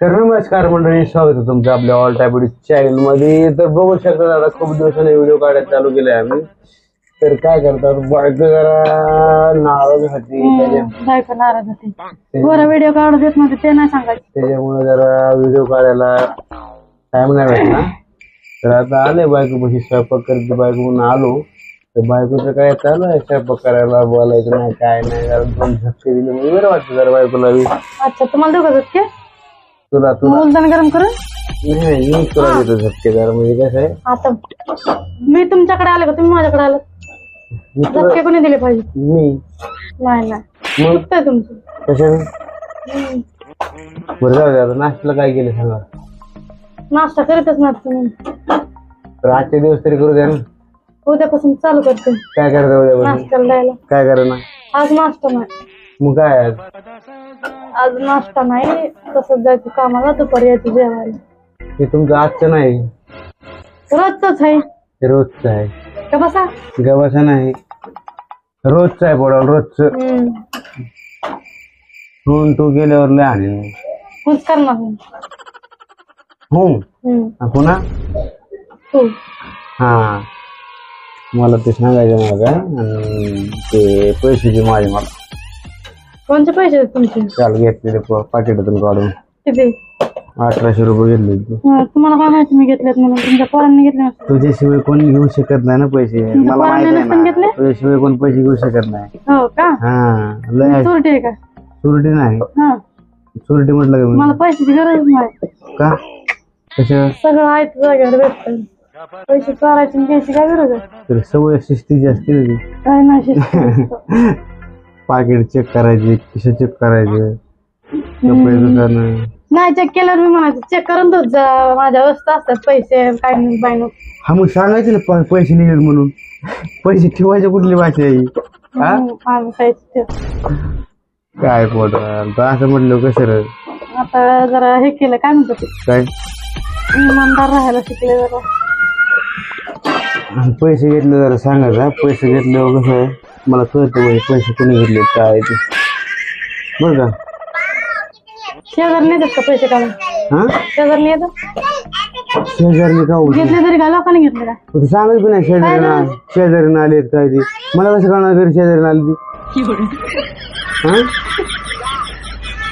तर नमस्कार मंडळी, स्वागत आहे तुमचं आपल्या ऑल टाइप चॅनल मध्ये. तर बघू शकता दादा, खूप दिवसाने व्हिडिओ काढायला चालू केले आम्ही. तर काय करतात, बायको जरा नाराज होती, बायको नाराज होती, बरं व्हिडिओ काढू देत नव्हते ते नाही सांगायचं. त्याच्यामुळे जरा व्हिडिओ काढायला टाइम नाही भेटला. तर आता आले बायको पशी स्वयंपाक करते, बायको म्हणून आलो. तर बायकोचं काय चालू आहे, स्वयंपाक करायला बोलायचं नाही काय नाही, जरा दोन झटके दिले म्हणजे बरं वाटतं जरा बायकोला. अच्छा, तुम्हाला दोघं झटके? तुला उलदान गरम करून नाही, मी तुला देतो झटके जरा. म्हणजे कसं आहे, आता मी तुमच्याकडे आले का तुम्ही माझ्याकडे आलात? झटके कोणी दिले पाहिजे? मी नाही नाही, चुकतंय तुमचं. कशाने? बरं जाऊ दे, आता नाश्त्याला काय केलं सांगा. नाश्ता करीतच नाही तुम्ही. तर आजचे दिवस तरी करू द्या ना. उद्यापासून चालू करते. काय करायचं उद्यापासून? नाश्त्याला द्यायला. काय करायला? आज नाश्ता नाही. मग काय आज? आज नाश्ता नाही, तसंच जायचं कामाला, दुपारी यायचं जेवायला. हे तुमचं आजचं नाही, रोजच आहे. हे रोजचं आहे. का बसा? गव्हाचं नाही, रोजचं आहे. पडाल रोजचं. तू गेल्यावर लय आणि होच करणार नाही. पुन्हा तू हा मला ते सांगायचं नाही काय. आणि ते पैसे दे माझे मला. कोणते पैसे आहेत तुमचे? काल घेतलेले पाकिटातून काढून. किती? 1800 रुपये घेतले. तुम्हाला काय माहिती मी घेतलेत म्हणून? तुमच्या पोरांनी घेतले नसते. तुझ्याशिवाय कोण घेऊ शकत नाही ना पैसे. मला माहिती आहे ना, तुझ्याशिवाय कोण पैसे घेऊ शकत नाही. हो का? हा लय चोरटी आहे का? चोरटी नाही. चोरटी म्हटलं का? मला पैशाची गरज नाही. का? कशा? सगळं आहे जागेवर भेटतं. पैसे चोरायचे आणि घ्यायची काय गरज आहे? तर सवय शिस्तीची असते ना ती. काय नाही. पाकिट चेक करायचे, खिशा चेक करायचे, कपडे दुकान नाही चेक केल्यावर मी म्हणायचं चेक करून तोच जा, माझ्या वस्तू असतात पैसे काय नाही बाय. हा मग सांगायचे ना पैसे निघेल म्हणून. पैसे ठेवायचे कुठली भाषा आहे? काय पोट असं म्हटलं कसं रे? आता जरा हे केलं काय म्हणतो काय, इमानदार राहायला शिकले जरा. पैसे घेतले जरा सांगायचं. पैसे घेतल्यावर कसं आहे मला कळतं म्हणजे पैसे कोणी घेतले काय ते, बरं का? शेजारी नाही देत का पैसे काढून? हा शेजारी नाही येतात. शेजारी का घेतले तरी काय लोकांनी घेतले का? सांगायचं पण नाही शेजारी आलेत काय ते. मला कसं कळणार घरी शेजारी आली ती?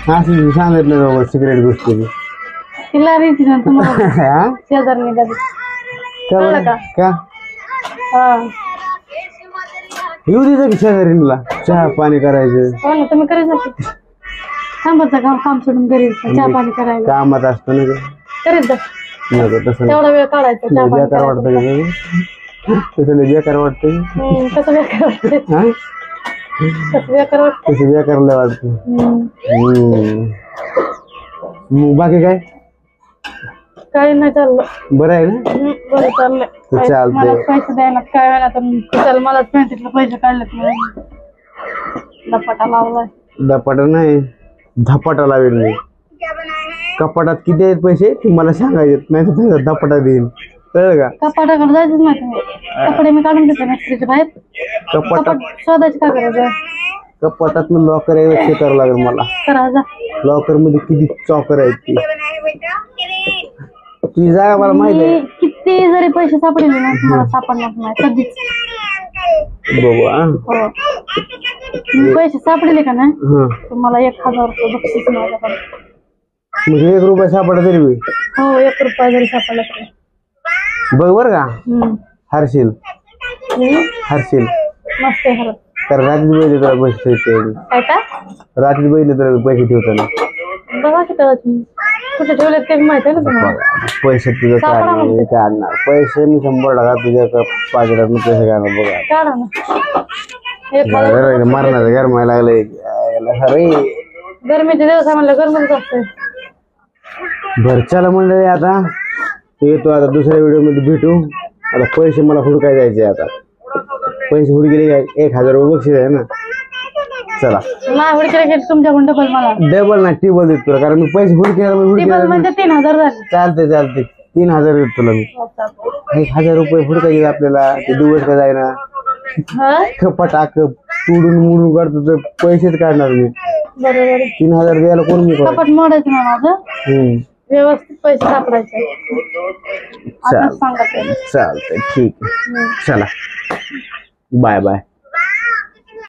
हा असं सांगितलं बाबा सिक्रेट गोष्टी. तिला रीती ना तुम्हाला शेजारी नाही देत का? येऊ देतं की शेजारीला चहा पाणी करायचं? हो ना, तुम्ही करायचं. थांबायचं काम सोडून घरी चहा पाणी करायला. कामात असतं ना करीत जा. तसं तेवढा वेळ काढायचा चहा पाणी बेकार वाटतं करायला. तसं बेकार वाटतं. कसं बेकार वाटतं? कसं बेकार वाटतं? तसं बेकार लय वाटतं. मग बाकी काय? काही नाही चाललं. बरं आहे ना? बरं चाललंय. चालतंय. पैसे द्यायला काय वेळा तर मलाच बँकेतले पैसे काढले. धपाटा लावलाय. धपाटा नाही, धपाटा लावेल मी. कपाटात किती आहेत पैसे ते मला सांगायचे, नाही तर धपाटा देईन. कळलं का? कपाटाकडे जायचंच नाही तुम्ही. कपडे मी काढून देते मिस्त्रीच्या बाहेर. कपाटात शोधायचं काय करायचं? कपाटात लॉकर चेक करावं लागेल मला. करा जा. लॉकर मध्ये किती चॉकर आहेत ती. तुझी जागा मला माहिती आहे. किती जरी पैसे सापडले ना मला सापडणार नाही कधीच. बघू पैसे सापडले का नाही तुम्हाला 1000 रुपये बक्षीस माझ्याकडे. म्हणजे 1 रुपया सापडला तरी होईल? हो, 1 रुपया जरी सापडला तरी. बघ बर का, हरशील हरशील. मस्त आहे खरं. तर रात्री बघितले तुला पैसे ठेवते. काय का? रात्री बघितले तुला पैसे ठेवताना. बघा की तेव्हा कुठे ठेवलेत ते माहिती आहे ना तुम्हाला? पैसे तुझं काढणार. पैसे मी 100 तुझ्या पाकिटात पैसे काढणार. बघा काढा ना. मरणार गरमायला लागले. गरमीचे दिवस म्हणलं गरमच असते. बरं चला मंडळी, आता येतो आता दुसऱ्या व्हिडिओ मध्ये भेटू. आता पैसे मला हुडकाय जायचे. आता पैसे हुडकेले 1000 रुपये बक्षीस आहे ना. चला नाही हुडकेले तुमच्याकडून डबल मला डबल ना टिबल देत तुला, कारण मी पैसे हुडकेले म्हणजे 3000 झाले. चालते 3000 देत तुला मी. 1000 रुपये हुडकायचे आपल्याला. ते दिवस का जायना. हा फटाक तुडून मुडून करतो तर पैसेच काढणार मी. बरोबर 3,000 द्यायला कोण मुका. कपाट मोडायचं ना माझं, व्यवस्थित पैसे सापडायचे. आता सांगा ते. चालतंय ठीक आहे. चला बाय बाय.